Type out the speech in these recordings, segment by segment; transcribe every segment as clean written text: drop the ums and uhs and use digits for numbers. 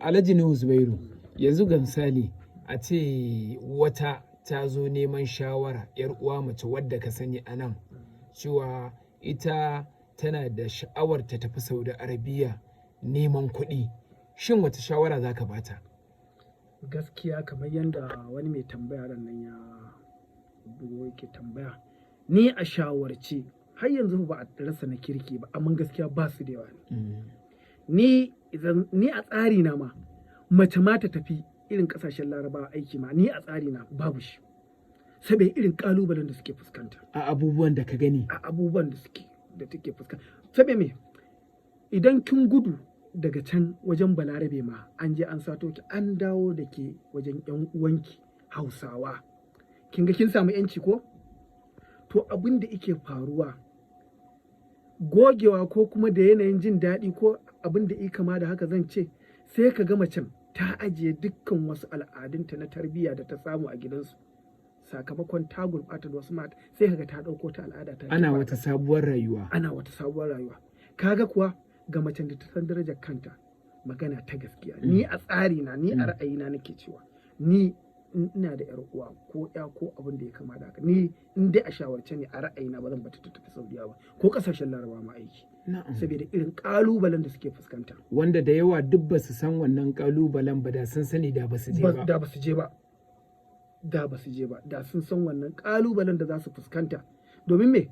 Alhaji Nuhu Zubairu, yanzu ga misali a ce wata ta zo neman shawara, 'yar uwa mace wadda ka sani a nan cewa ita tana da sha'awar ta tafi Saudi Arabiya neman kuɗi, shin wata shawara za ka bata? Gaskiya kamar yadda wani mai tambaya nan ya bugo yake tambaya, ni a shawarce har yanzu ba a rasa na kirki ba, amma gaskiya ba su da yawa ne. Ni a tsari na ma mace ma ta tafi irin kasashen Larabawa aiki ma, ni a tsari na babu shi, saboda irin kalubalen da suke fuskanta A abubuwan da ka gani. a abubuwan da take fuskanta. Saboda me, idan kin gudu daga can wajen Balarabe ma an je an sato ki an dawo da ke wajen yan uwanki Hausawa, kin ga kin samu yanci ko? To abin da yake faruwa, gogewa ko kuma da yanayin jin daɗi ko abin da kama da haka zan ce, sai ka ga macen ta ajiye dukkan wasu al'adunta na tarbiyya da ta samu a gidansu, sakamakon ta gurɓata da wasu mata, sai ka ga ta ɗauko ta al'ada ta Ana wata sabuwar rayuwa. Kaga kuwa ga macen da ta san darajar kanta, magana ta gaskiya, ni a tsari na, ni a ra'ayina nake cewa, ni ina da yar uwa ko ya ko abin da ya kama da haka, ni in dai a shawarce ne a ra'ayina ba zan bata ta tafi Saudiya ba ko kasashen Larabawa ma aiki, saboda irin kalubalen da suke fuskanta, wanda da yawa duk ba su san wannan kalubalen ba, da sun sani da ba su je ba. Da ba su je ba, da sun san wannan kalubalen da za su fuskanta. Domin me,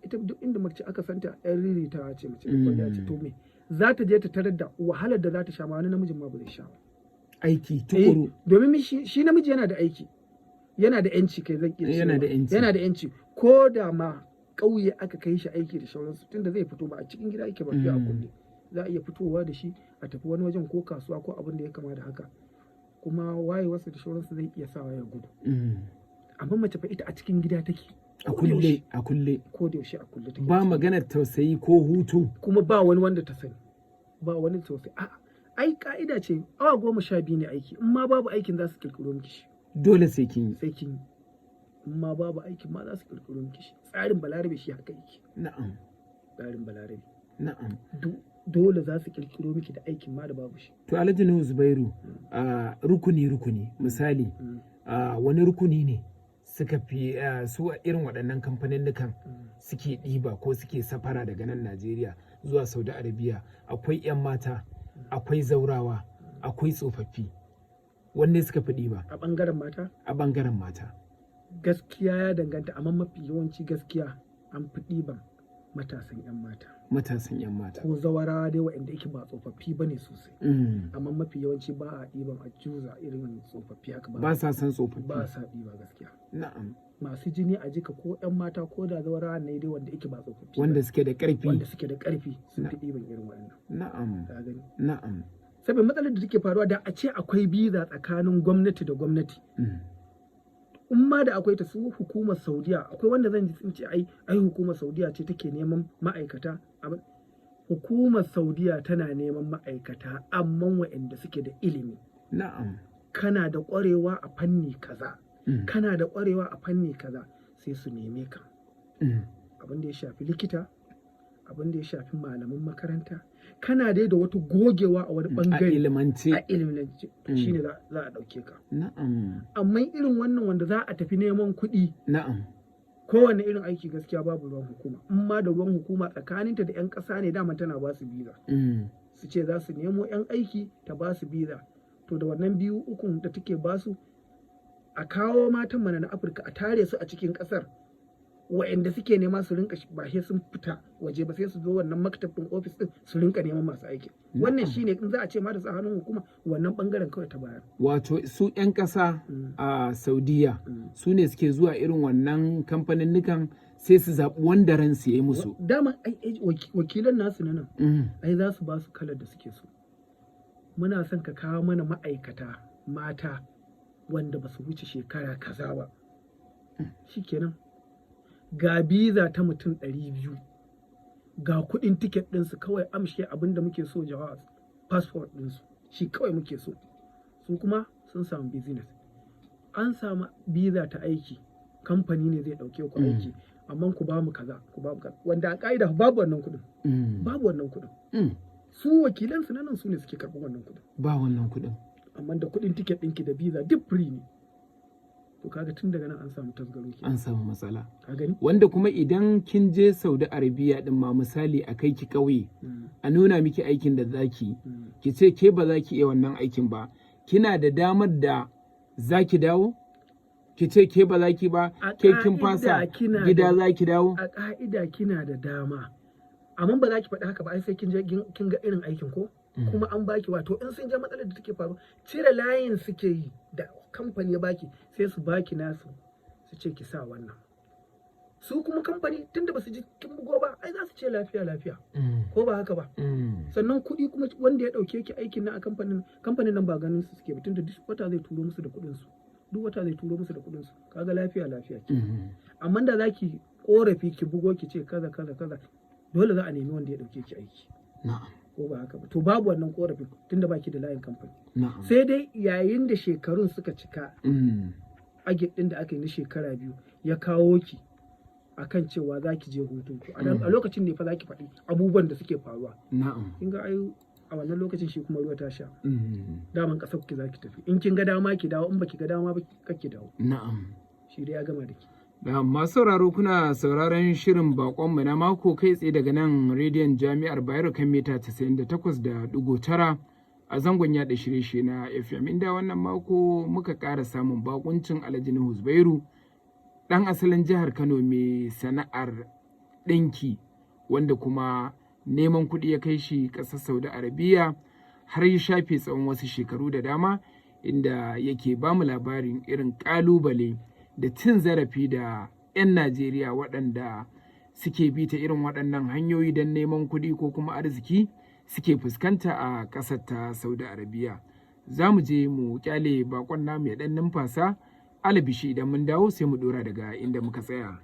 ita duk inda mace aka santa yan riritawa ce, mace da ce, to me za ta je ta tarar da wahalar da za ta sha, ma wani namijin ma ba zai sha ba. Aiki tukuru. Domin shi namiji yana da aiki, yana da yanci, kai zan iya yana da yanci, ko da ma ƙauye aka kai shi aiki da sauransu, tunda zai fito ba a cikin gida yake ba, a kulle za a iya fitowa da shi a tafi wani wajen ko kasuwa ko abin da ya kama da haka, kuma wayewarsa da sauransu zai iya sawa ya gudu. Amma mace fa ita a cikin gida take a kulle ko da yaushe a kulle take, ba maganar tausayi ko hutu, kuma ba wani wanda ta sani, ba wani tausayi. Ai ka'ida ce awa 12 ne aiki, in ma babu aikin za su kirkiro miki shi, dole sai kin yi, in ma babu aikin ma za su kirkiro miki shi. Tsarin Balarabe shi haka yake. Na'am. Tsarin Balarabe. Na'am. Dole za su kirkiro miki da aikin ma da babu shi. To Alhaji Nuhu Zubairu, rukuni misali, wani rukuni ne suka fi su irin waɗannan kamfaninnukan suke ɗiba ko suke safara daga nan Najeriya zuwa Saudi Arabiya? Akwai 'yan mata, akwai zaurawa, akwai tsofaffi, wanne suka fi ɗiba? A ɓangaren mata? A ɓangaren mata. Gaskiya ya danganta, amma mafi yawanci gaskiya an fi ɗiban matasan 'yan mata. Matasan 'yan mata. Ko zawarawa dai waɗanda yake ba tsofaffi ba ne sosai. Amma mafi yawanci ba a ɗiban a juza irin tsofaffi haka ba. Ba sa san tsofaffi. Ba sa ɗiba gaskiya. Na'am. Masu jini a jika ko 'yan mata ko da zawarawa ne dai wanda yake ba tsofaffi. Wanda suke da ƙarfi. Wanda suke da ƙarfi sun fi ɗiban irin waɗannan. Na'am. Ka gani? Na'am. Saboda matsalar da take faruwa, da a ce akwai biza tsakanin gwamnati da gwamnati. In ma da akwai ta, su hukumar Saudiya, akwai wanda zan ji sun ce ai hukumar Saudiya ce take neman ma'aikata. Hukumar Saudiya tana neman ma'aikata, amma waɗanda suke da ilimi. Na'am. Kana da ƙwarewa a fanni kaza, kana da ƙwarewa a fanni kaza, sai su neme ka. Abin da ya shafi likita, abin da ya shafi malaman makaranta, kana dai da wata gogewa a wani bangare a ilimance, shi ne za a ɗauke ka. Na'am. Amma irin wannan wanda za a tafi neman kuɗi, na'am, kowane irin aiki gaskiya babu ruwan hukuma. In ma da ruwan hukuma, tsakaninta da 'yan ƙasa ne, dama tana ba su biza. Su ce za su nemo 'yan aiki ta ba su biza. To da wannan 2-3 da take ba su, a kawo matan mana na Afirka a tare su a cikin ƙasar, wa'anda suke nema su rinka, ba sai sun fita waje ba, sai su zo wannan maktabin ofis din su rinka neman masu aiki. Wannan shine in za a ce ma da sa hannun hukuma, wannan bangaren kawai ta bayar. Wato su 'yan ƙasa a Saudiya su ne suke zuwa irin wannan kamfaninnukan, sai su zaɓi wanda ransu ya yi musu. Dama wakilan nasu na nan ai za su ba su kalar da suke so. Muna son ka kawo mana ma'aikata mata wanda ba su wuce shekara kaza ba. Shikenan. Ga biza ta mutum 200, ga kuɗin tiket ɗinsu, kawai amshe abin da muke so, jawab passport ɗinsu, shi kawai muke so. Su kuma sun samu business, an samu biza ta aiki, kamfani ne zai ɗauke ku aiki, amma ku ba mu kaza, wanda a ƙa'ida babu wannan kuɗin. Babu wannan kuɗin. su wakilan su nan su ne suke karɓar wannan kuɗin. Ba wannan kuɗin. Amma da kuɗin tiket ɗinki da visa duk free ne. To kaga tun daga nan an samu tasgaro ke. An samu matsala. Ka gani? Wanda kuma idan kin je Saudi Arabia din ma misali a kai ki ƙauye a nuna miki aikin da zaki ki ce ke ba za ki iya wannan aikin ba, kina da damar da za ki dawo? Ki ce ke ba za ki ba, ke kin fasa gida za ki dawo? A ƙa'ida kina da dama. Amma ba za ki faɗi haka ba, ai sai kin je kin ga irin aikin ko? Kuma an baki wato in sun je matsalar da take faru cire layin suke yi da kamfani ya baki sai su baki nasu su ce ki sa wannan. Su kuma kamfani tunda ba su ji kin bugo ba ai za su ce lafiya ko ba haka ba. Sannan kuɗi kuma wanda ya ɗauke ki aikin nan a kamfanin nan ba ganin su suke ba tunda duk wata zai turo musu da kuɗin su. Duk wata zai turo musu da kuɗin su. Kaga lafiya ke. Amma da zaki korafi ki bugo ki ce kaza dole za a nemi wanda ya ɗauke ki aiki. Ko ba haka ba. To babu wannan korafin tunda baki da layin kamfani. Sai dai yayin da shekarun suka cika agit ɗin da aka yi na shekara 2 ya kawo ki akan cewa za ki je hutun ku. A lokacin ne fa za ki faɗi abubuwan da suke faruwa. Kin ga ai a wannan lokacin shi kuma ruwa ta sha. Daman ƙasar ki za ki tafi. In kin ga dama ki dawo in baki ga dama ba kake dawo. Shi dai ya gama da ki. Da masu sauraro kuna sauraron shirin bakonmu na mako kai tsaye daga nan rediyon jami'ar Bayero kan mita 98.9 a zangon yada shirye-shirye na FM, inda wannan mako muka ƙara samun bakuncin Alhaji Nuhu Zubairu ɗan asalin jihar Kano mai sana'ar ɗinki wanda kuma neman kuɗi ya kai shi ƙasar Saudi Arabia har ya shafe tsawon wasu shekaru da dama, inda yake ba mu labarin irin ƙalubale da cin zarafi da 'yan Najeriya waɗanda suke bi ta irin waɗannan hanyoyi don neman kuɗi ko kuma arziki suke fuskanta a ƙasar ta Saudi Arabia. Za mu je mu kyale bakon namu ya ɗan numfasa, alabishi idan mun dawo sai mu ɗora daga inda muka tsaya.